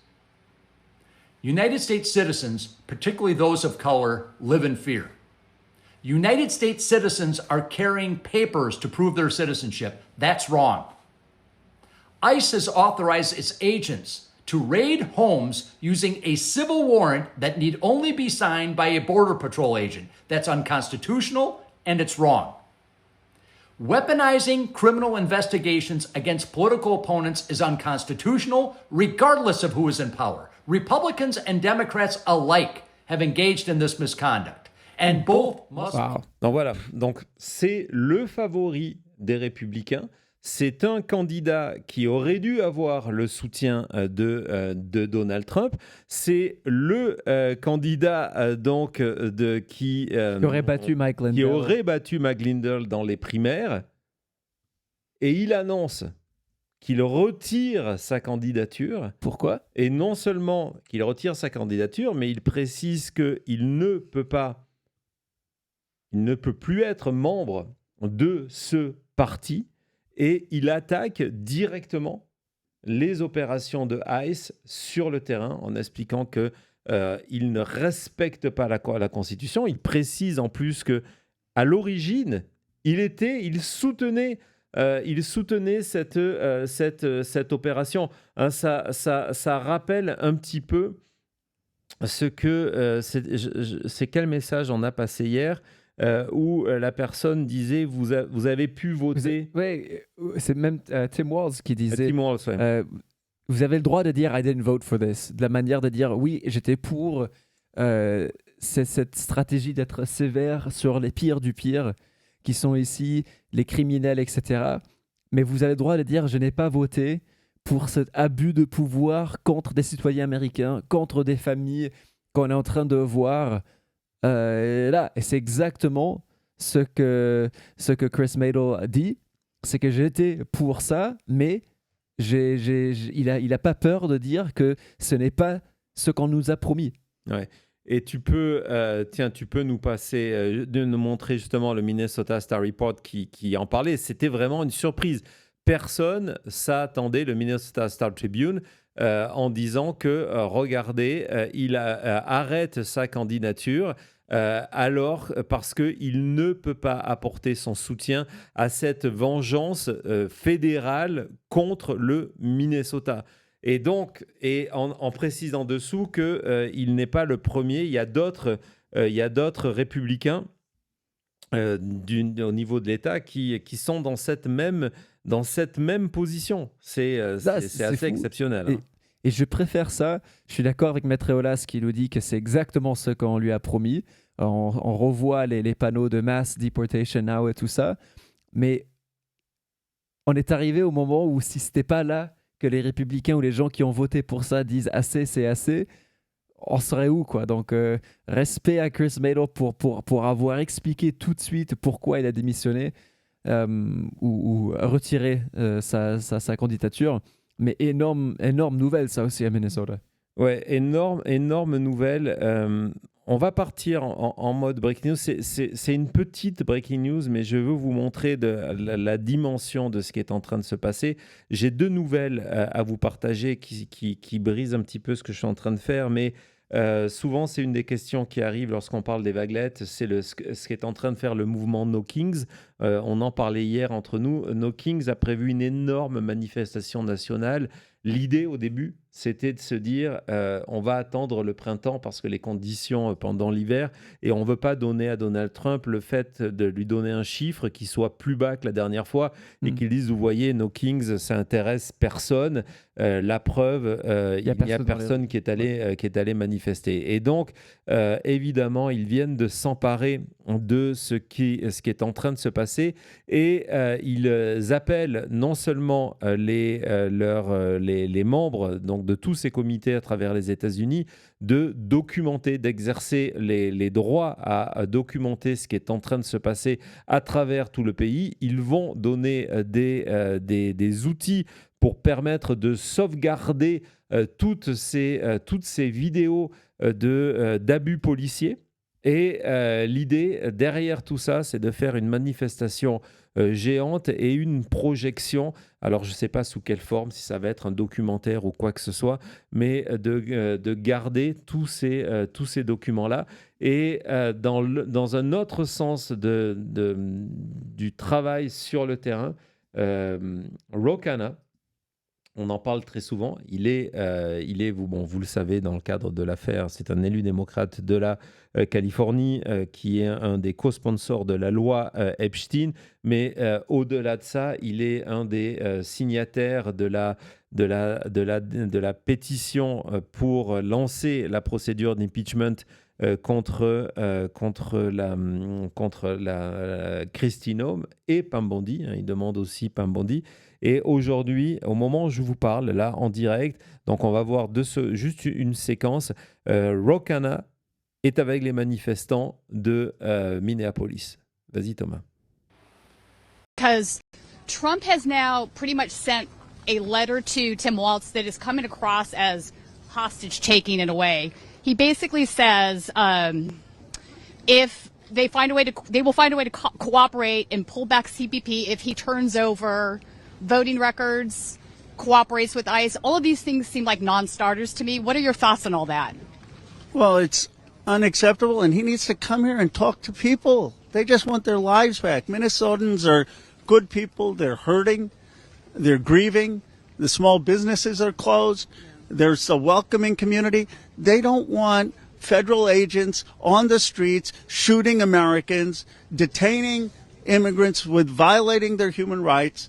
United States citizens, particularly those of color, live in fear. United States citizens are carrying papers to prove their citizenship. That's wrong. ICE has authorized its agents to raid homes using a civil warrant that need only be signed by a Border Patrol agent. That's unconstitutional and it's wrong. Weaponizing criminal investigations against political opponents is unconstitutional, regardless of who is in power. Republicans and Democrats alike have engaged in this misconduct. And both must... Wow. Donc voilà, donc c'est le favori des républicains. c'est un candidat qui aurait dû avoir le soutien de Donald Trump. C'est le candidat qui aurait battu Mike Lindell. Qui aurait battu Mike Lindell dans les primaires. Et il annonce qu'il retire sa candidature. Pourquoi ? Et non seulement qu'il retire sa candidature, mais il précise qu'il ne peut plus être membre de ce parti. Et il attaque directement les opérations de ICE sur le terrain en expliquant qu'il ne respecte pas la Constitution. Il précise en plus qu'à l'origine, il soutenait cette opération. Hein, ça rappelle un petit peu ce que... c'est quel message on a passé hier où la personne disait vous avez pu voter. Oui, c'est même Tim Walz qui disait Tim Walz, ouais. Vous avez le droit de dire I didn't vote for this, de la manière de dire oui, j'étais pour cette stratégie d'être sévère sur les pires du pire qui sont ici, les criminels, etc. Mais vous avez le droit de dire je n'ai pas voté pour cet abus de pouvoir contre des citoyens américains, contre des familles qu'on est en train de voir là. Et c'est exactement ce que Chris Madel a dit, c'est que j'étais pour ça, mais il a pas peur de dire que ce n'est pas ce qu'on nous a promis. Ouais. Et tu peux nous passer, nous montrer justement le Minnesota Star Report qui en parlait. C'était vraiment une surprise. Personne s'attendait, le Minnesota Star Tribune, en disant que, regardez, il arrête sa candidature alors parce qu'il ne peut pas apporter son soutien à cette vengeance fédérale contre le Minnesota. Et donc, en précisant dessous qu'il n'est pas le premier, il y a d'autres républicains au niveau de l'État qui sont dans cette même position. C'est assez exceptionnel. Hein. Et je préfère ça. Je suis d'accord avec Maître Eolas qui nous dit que c'est exactement ce qu'on lui a promis. On revoit les panneaux de mass deportation now et tout ça. Mais on est arrivé au moment où si ce n'était pas là que les républicains ou les gens qui ont voté pour ça disent assez, c'est assez, on serait où, quoi? Donc, respect à Chris Madel pour avoir expliqué tout de suite pourquoi il a démissionné ou retiré sa candidature. Mais énorme nouvelle, ça aussi, à Minnesota. Ouais, énorme nouvelle. On va partir en mode breaking news. C'est une petite breaking news, mais je veux vous montrer la dimension de ce qui est en train de se passer. J'ai 2 nouvelles à vous partager qui brisent un petit peu ce que je suis en train de faire, mais souvent, c'est une des questions qui arrive lorsqu'on parle des vaguelettes. C'est ce qui est en train de faire le mouvement No Kings. On en parlait hier entre nous. No Kings a prévu une énorme manifestation nationale. L'idée au début, c'était de se dire on va attendre le printemps parce que les conditions pendant l'hiver, et on ne veut pas donner à Donald Trump le fait de lui donner un chiffre qui soit plus bas que la dernière fois et qu'il dise, vous voyez, No Kings, ça intéresse personne. La preuve, il n'y a personne qui est allé manifester. Et donc, évidemment, ils viennent de s'emparer de ce qui est en train de se passer, et ils appellent non seulement les membres donc de tous ces comités à travers les États-Unis de documenter, d'exercer les droits à documenter ce qui est en train de se passer à travers tout le pays. Ils vont donner des outils pour permettre de sauvegarder toutes ces vidéos d'abus policiers. Et l'idée derrière tout ça, c'est de faire une manifestation géante et une projection. Alors, je ne sais pas sous quelle forme, si ça va être un documentaire ou quoi que ce soit, mais de garder tous ces documents-là. Et dans un autre sens du travail sur le terrain, Ro Khanna, on en parle très souvent. Il est vous le savez, dans le cadre de l'affaire, c'est un élu démocrate de la Californie qui est un des co-sponsors de la loi Epstein. Mais au-delà de ça, il est un des signataires de la pétition pour lancer la procédure d'impeachment contre Kristi Noem et Pam Bondi. Il demande aussi Pam Bondi. Et aujourd'hui, au moment où je vous parle, là, en direct, donc on va voir juste une séquence. Ro Khanna est avec les manifestants de Minneapolis. Vas-y, Thomas. Because Trump has now pretty much sent a letter to Tim Walz that is coming across as hostage taking in a way. He basically says if they will find a way to cooperate and pull back CBP if he turns over voting records, cooperates with ICE. All of these things seem like non-starters to me. What are your thoughts on all that? Well, it's unacceptable, and he needs to come here and talk to people. They just want their lives back. Minnesotans are good people. They're hurting. They're grieving. The small businesses are closed. There's a welcoming community. They don't want federal agents on the streets shooting Americans, detaining immigrants with violating their human rights.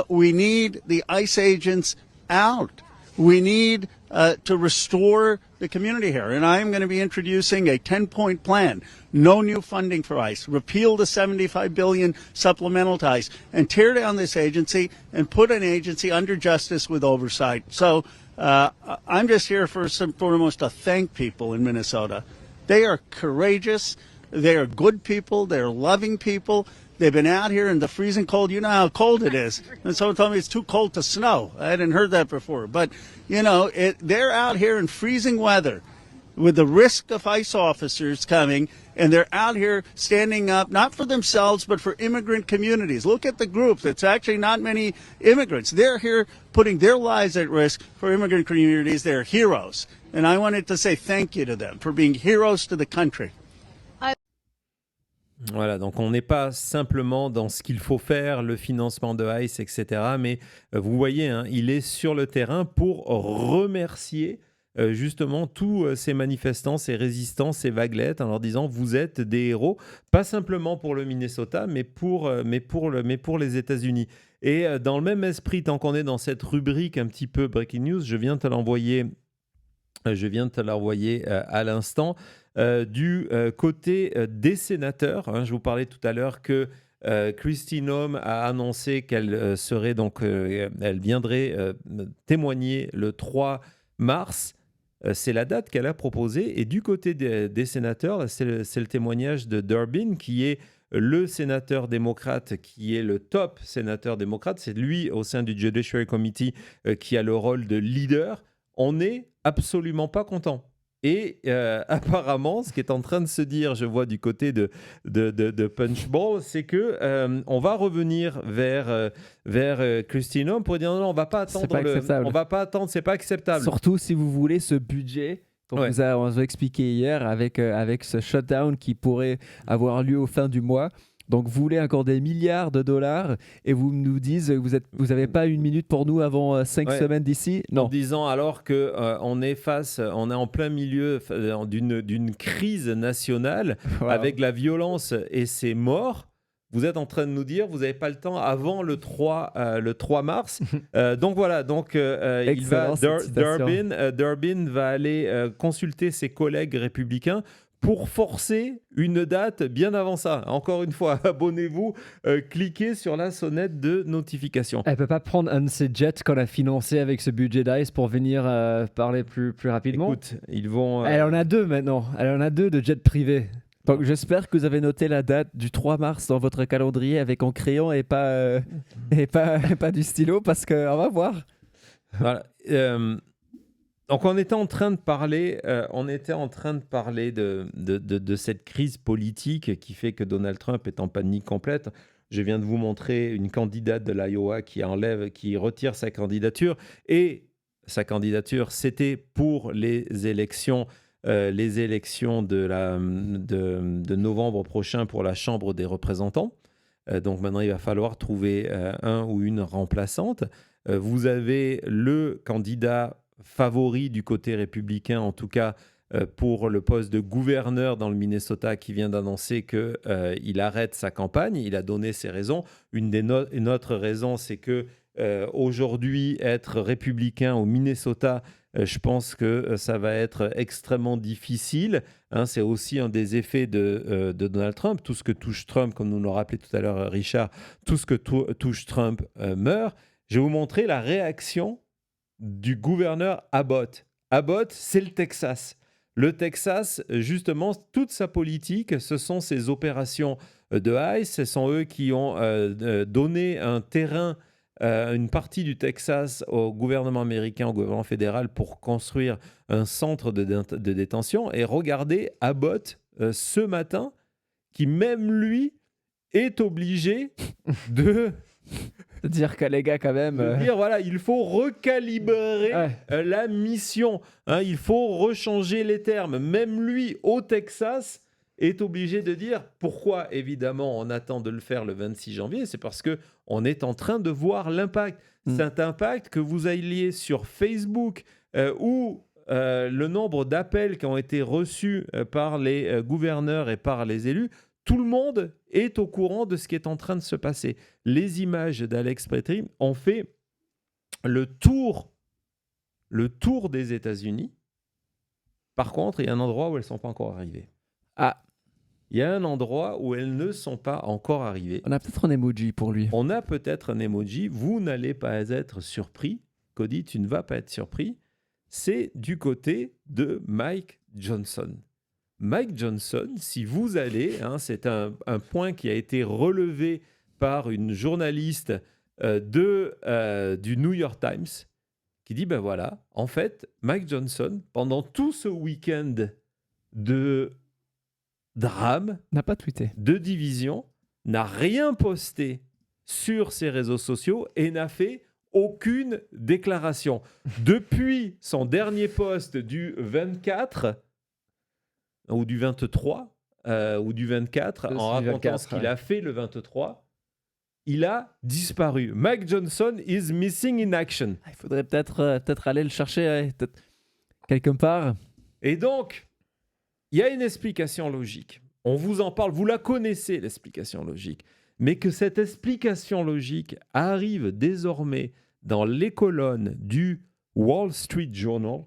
We need the ICE agents out. We need to restore the community here. And I am going to be introducing a 10-point plan. No new funding for ICE. Repeal the $75 billion supplemental to ICE and tear down this agency and put an agency under justice with oversight. So I'm just here first and foremost to thank people in Minnesota. They are courageous. They are good people. They're loving people. They've been out here in the freezing cold. You know how cold it is. And someone told me it's too cold to snow. I hadn't heard that before. But, you know, they're out here in freezing weather with the risk of ICE officers coming, and they're out here standing up, not for themselves, but for immigrant communities. Look at the groups. It's actually not many immigrants. They're here putting their lives at risk for immigrant communities. They're heroes. And I wanted to say thank you to them for being heroes to the country. Voilà, donc on n'est pas simplement dans ce qu'il faut faire, le financement de ICE, etc. Mais vous voyez, hein, il est sur le terrain pour remercier justement tous ces manifestants, ces résistants, ces vaguelettes, en leur disant vous êtes des héros, pas simplement pour le Minnesota, mais pour les États-Unis. Et dans le même esprit, tant qu'on est dans cette rubrique un petit peu Breaking News, je viens de te l'envoyer à l'instant. Du côté des sénateurs, hein, je vous parlais tout à l'heure que Kristi Noem a annoncé qu'elle serait donc, elle viendrait témoigner le 3 mars. C'est la date qu'elle a proposée. Et du côté des sénateurs, c'est le témoignage de Durbin, qui est le sénateur démocrate, qui est le top sénateur démocrate. C'est lui, au sein du Judiciary Committee, qui a le rôle de leader. On n'est absolument pas content. Et apparemment, ce qui est en train de se dire, je vois du côté de Punchbowl, c'est que on va revenir vers Kristi Noem pour dire non, on va pas attendre. On va pas attendre, c'est pas acceptable. Surtout si vous voulez ce budget. Donc on vous a expliqué hier avec ce shutdown qui pourrait avoir lieu au fin du mois. Donc, vous voulez encore des milliards de dollars et vous nous dites vous n'avez pas une minute pour nous avant 5 semaines d'ici? Non. En disant alors qu'on on est en plein milieu d'une crise nationale avec la violence et ces morts. Vous êtes en train de nous dire vous n'avez pas le temps avant le 3 mars. Donc voilà, Durbin va aller consulter ses collègues républicains pour forcer une date bien avant ça. Encore une fois, abonnez-vous, cliquez sur la sonnette de notification. Elle ne peut pas prendre un de ces jets qu'on a financé avec ce budget d'ICE pour venir parler plus rapidement. Écoute, ils vont... Elle en a 2 maintenant. Elle en a 2 de jets privés. Donc j'espère que vous avez noté la date du 3 mars dans votre calendrier avec en crayon et pas du stylo, parce qu'on va voir. Voilà. Donc on était en train de parler, de cette crise politique qui fait que Donald Trump est en panique complète. Je viens de vous montrer une candidate de l'Iowa qui retire sa candidature. Et sa candidature, c'était pour les élections de novembre prochain pour la Chambre des représentants. Donc maintenant, il va falloir trouver un ou une remplaçante. Vous avez le candidat favori du côté républicain, en tout cas pour le poste de gouverneur dans le Minnesota, qui vient d'annoncer qu'il arrête sa campagne. Il a donné ses raisons. Une autre raison, c'est qu'il aujourd'hui être républicain au Minnesota, je pense que ça va être extrêmement difficile. Hein, c'est aussi un des effets de Donald Trump. Tout ce que touche Trump, comme nous l'ont rappelé tout à l'heure Richard, tout ce que touche Trump meurt. Je vais vous montrer la réaction du gouverneur Abbott. Abbott, c'est le Texas. Le Texas, justement, toute sa politique, ce sont ses opérations de ICE. Ce sont eux qui ont donné un terrain, une partie du Texas au gouvernement américain, au gouvernement fédéral, pour construire un centre de détention. Et regardez Abbott ce matin, qui même lui est obligé de... dire que les gars, quand même... dire, voilà, il faut recalibrer la mission. Hein, il faut rechanger les termes. Même lui, au Texas, est obligé de dire pourquoi, évidemment, on attend de le faire le 26 janvier. C'est parce qu'on est en train de voir l'impact. Cet impact, que vous alliez sur Facebook ou le nombre d'appels qui ont été reçus par les gouverneurs et par les élus, tout le monde est au courant de ce qui est en train de se passer. Les images d'Alex Petri ont fait le tour des États-Unis. Par contre, il y a un endroit où elles ne sont pas encore arrivées. Ah. Il y a un endroit où elles ne sont pas encore arrivées. On a peut-être un emoji pour lui. On a peut-être un emoji. Vous n'allez pas être surpris. Cody, tu ne vas pas être surpris. C'est du côté de Mike Johnson. Mike Johnson, si vous allez, c'est un point qui a été relevé par une journaliste du New York Times qui dit, ben voilà, en fait, Mike Johnson, pendant tout ce week-end de drame, n'a pas tweeté, de division, n'a rien posté sur ses réseaux sociaux et n'a fait aucune déclaration. Depuis son dernier post du 24... ou du 23, ou du 24, en racontant ce qu'il a fait le 23, il a disparu. Mike Johnson is missing in action. Il faudrait peut-être aller le chercher quelque part. Et donc, il y a une explication logique. On vous en parle, vous la connaissez, l'explication logique. Mais que cette explication logique arrive désormais dans les colonnes du Wall Street Journal,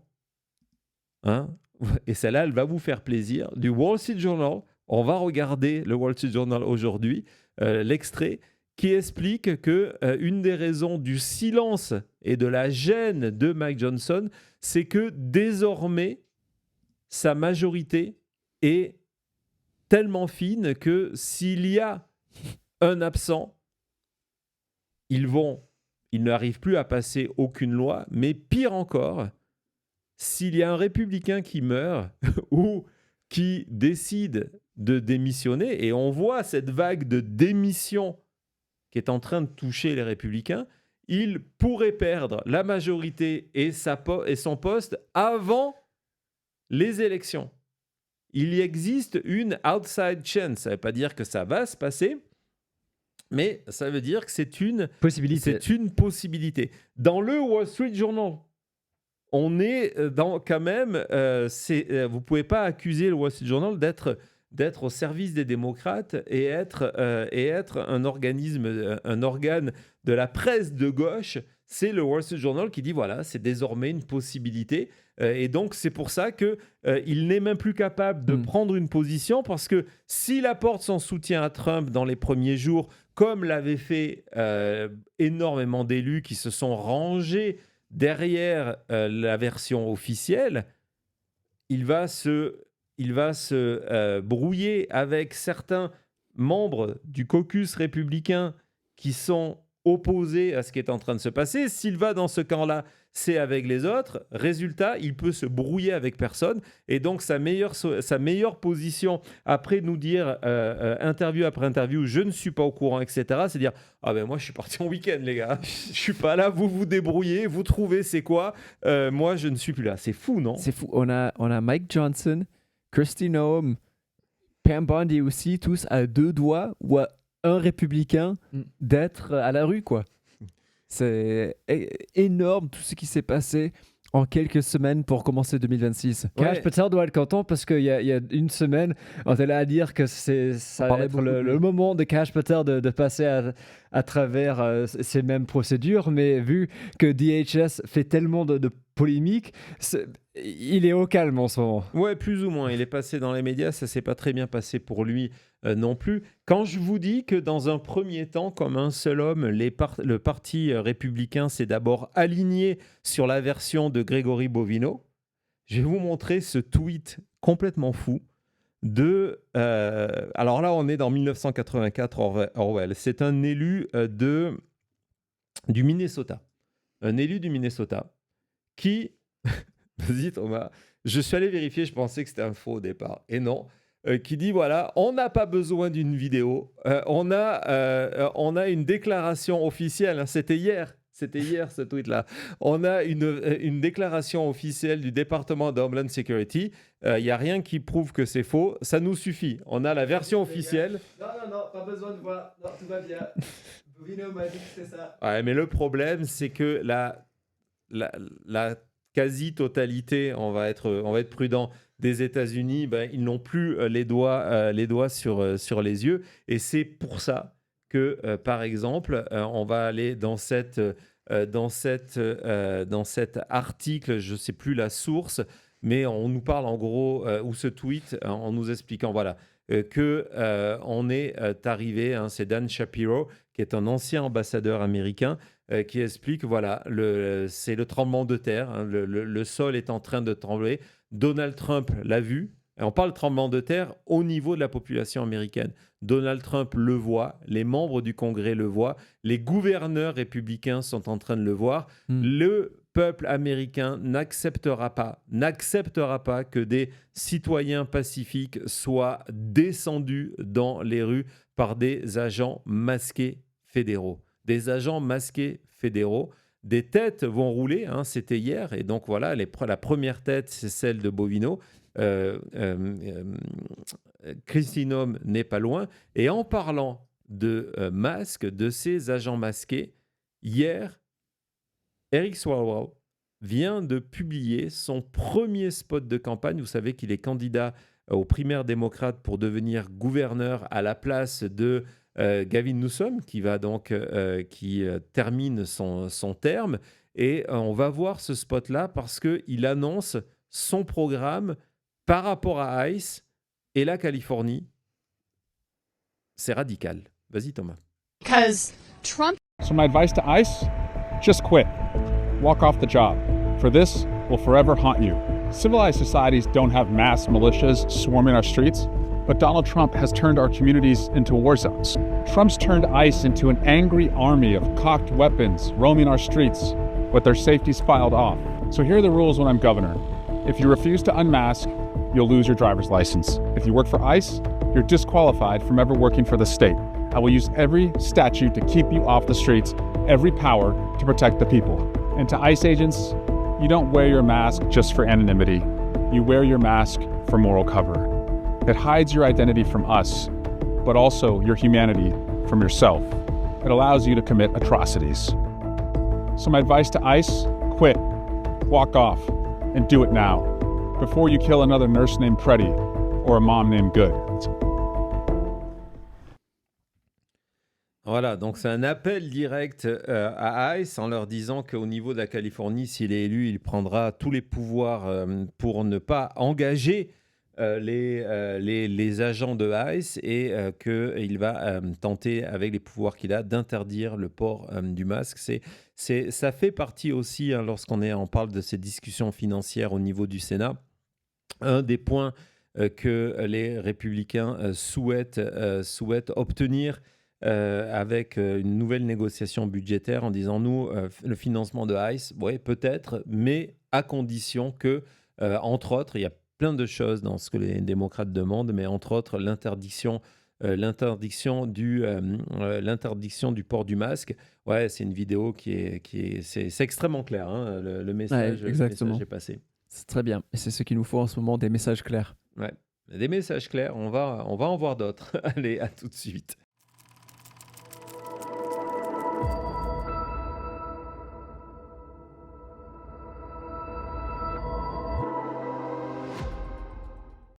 et celle-là, elle va vous faire plaisir, du Wall Street Journal. On va regarder le Wall Street Journal aujourd'hui, l'extrait qui explique qu'une des raisons du silence et de la gêne de Mike Johnson, c'est que désormais, sa majorité est tellement fine que s'il y a un absent, ils n'arrivent plus à passer aucune loi, mais pire encore, s'il y a un républicain qui meurt ou qui décide de démissionner, et on voit cette vague de démission qui est en train de toucher les républicains, il pourrait perdre la majorité et son poste avant les élections. Il y existe une outside chance. Ça ne veut pas dire que ça va se passer, mais ça veut dire que c'est une possibilité. Dans le Wall Street Journal, on est quand même... vous ne pouvez pas accuser le Wall Street Journal d'être au service des démocrates et être un organe de la presse de gauche. C'est le Wall Street Journal qui dit, voilà, c'est désormais une possibilité. Et donc, c'est pour ça qu'il n'est même plus capable de prendre une position, parce que s'il apporte son soutien à Trump dans les premiers jours, comme l'avaient fait énormément d'élus qui se sont rangés derrière la version officielle, il va se brouiller avec certains membres du caucus républicain qui sont opposés à ce qui est en train de se passer. S'il va dans ce camp-là, c'est avec les autres. Résultat, il peut se brouiller avec personne. Et donc, sa meilleure position, après nous dire, interview après interview, je ne suis pas au courant, etc., c'est dire, ah ben moi, je suis parti en week-end, les gars. Je suis pas là, vous vous débrouillez, vous trouvez c'est quoi. Moi, je ne suis plus là. C'est fou, non? C'est fou. On a Mike Johnson, Kristi Noem, Pam Bondi aussi, tous à 2 doigts ou à un républicain d'être à la rue, quoi. C'est énorme tout ce qui s'est passé. en quelques semaines pour commencer 2026. Kash Patel doit être content parce qu'il y a une semaine, on était là à dire que ça va être le moment de Kash Patel de passer à travers ces mêmes procédures, mais vu que DHS fait tellement de polémiques, il est au calme en ce moment. Ouais, plus ou moins. Il est passé dans les médias, ça s'est pas très bien passé pour lui non plus. Quand je vous dis que dans un premier temps, comme un seul homme, le parti républicain s'est d'abord aligné sur la version de Gregory Bovino, je vais vous montrer ce tweet complètement fou alors là, on est dans 1984 Orwell. C'est un élu du Minnesota. Un élu du Minnesota qui... Vas-y Thomas. Je suis allé vérifier, je pensais que c'était un faux au départ. Et non. Qui dit, voilà, on n'a pas besoin d'une vidéo. On a une déclaration officielle. Hein, c'était hier ce tweet-là. On a une déclaration officielle du département d'Homeland Security. Il n'y a rien qui prouve que c'est faux. Ça nous suffit. On a la version officielle. Non, pas besoin de voir. Non, tout va bien. Bovino m'a dit que c'est ça. Ouais, mais le problème, c'est que la quasi-totalité, on va être prudent, des États-Unis, ils n'ont plus les doigts sur les yeux. Et c'est pour ça que, par exemple, on va aller dans cet article, je ne sais plus la source, mais on nous parle en gros, ou ce tweet, en nous expliquant, voilà, qu'on est arrivé, hein, c'est Dan Shapiro, qui est un ancien ambassadeur américain, qui explique, voilà, c'est le tremblement de terre, hein, le sol est en train de trembler. Donald Trump l'a vu. Et on parle de tremblement de terre au niveau de la population américaine. Donald Trump le voit, les membres du Congrès le voient, les gouverneurs républicains sont en train de le voir. Le peuple américain n'acceptera pas que des citoyens pacifiques soient descendus dans les rues par des agents masqués fédéraux. Des agents masqués fédéraux. Des têtes vont rouler, hein, c'était hier, et donc voilà, la première tête, c'est celle de Bovino. Kristi Noem n'est pas loin. Et en parlant de masques, de ces agents masqués, hier, Eric Swalwell vient de publier son premier spot de campagne. Vous savez qu'il est candidat aux primaires démocrates pour devenir gouverneur à la place de Gavin Newsom, qui termine son terme. Et on va voir ce spot-là parce qu'il annonce son programme par rapport à ICE et la Californie. C'est radical. Vas-y, Thomas. Because Trump... So my advice to ICE, just quit. Walk off the job. For this will forever haunt you. Civilized societies don't have mass militias swarming our streets, but Donald Trump has turned our communities into war zones. Trump's turned ICE into an angry army of cocked weapons roaming our streets with their safeties filed off. So here are the rules when I'm governor. If you refuse to unmask, you'll lose your driver's license. If you work for ICE, you're disqualified from ever working for the state. I will use every statute to keep you off the streets, every power to protect the people. And to ICE agents, you don't wear your mask just for anonymity. You wear your mask for moral cover. It hides your identity from us, but also your humanity from yourself. It allows you to commit atrocities. So my advice to ICE, quit, walk off, and do it now, before you kill another nurse named Preddy or a mom named Good. Voilà, donc c'est un appel direct à ICE en leur disant qu'au niveau de la Californie, s'il est élu, il prendra tous les pouvoirs pour ne pas engager les agents de ICE et qu'il va tenter, avec les pouvoirs qu'il a, d'interdire le port du masque. Ça fait partie aussi, hein, on parle de ces discussions financières au niveau du Sénat, un des points que les républicains souhaitent obtenir avec une nouvelle négociation budgétaire en disant, nous, le financement de ICE, oui, peut-être, mais à condition que, entre autres, il y a plein de choses dans ce que les démocrates demandent, mais entre autres, l'interdiction du port du masque. Ouais, c'est une vidéo c'est extrêmement clair, hein, le message, ouais, exactement. Le message est passé. C'est très bien. Et c'est ce qu'il nous faut en ce moment, des messages clairs. Ouais, des messages clairs. On va en voir d'autres. Allez, à tout de suite.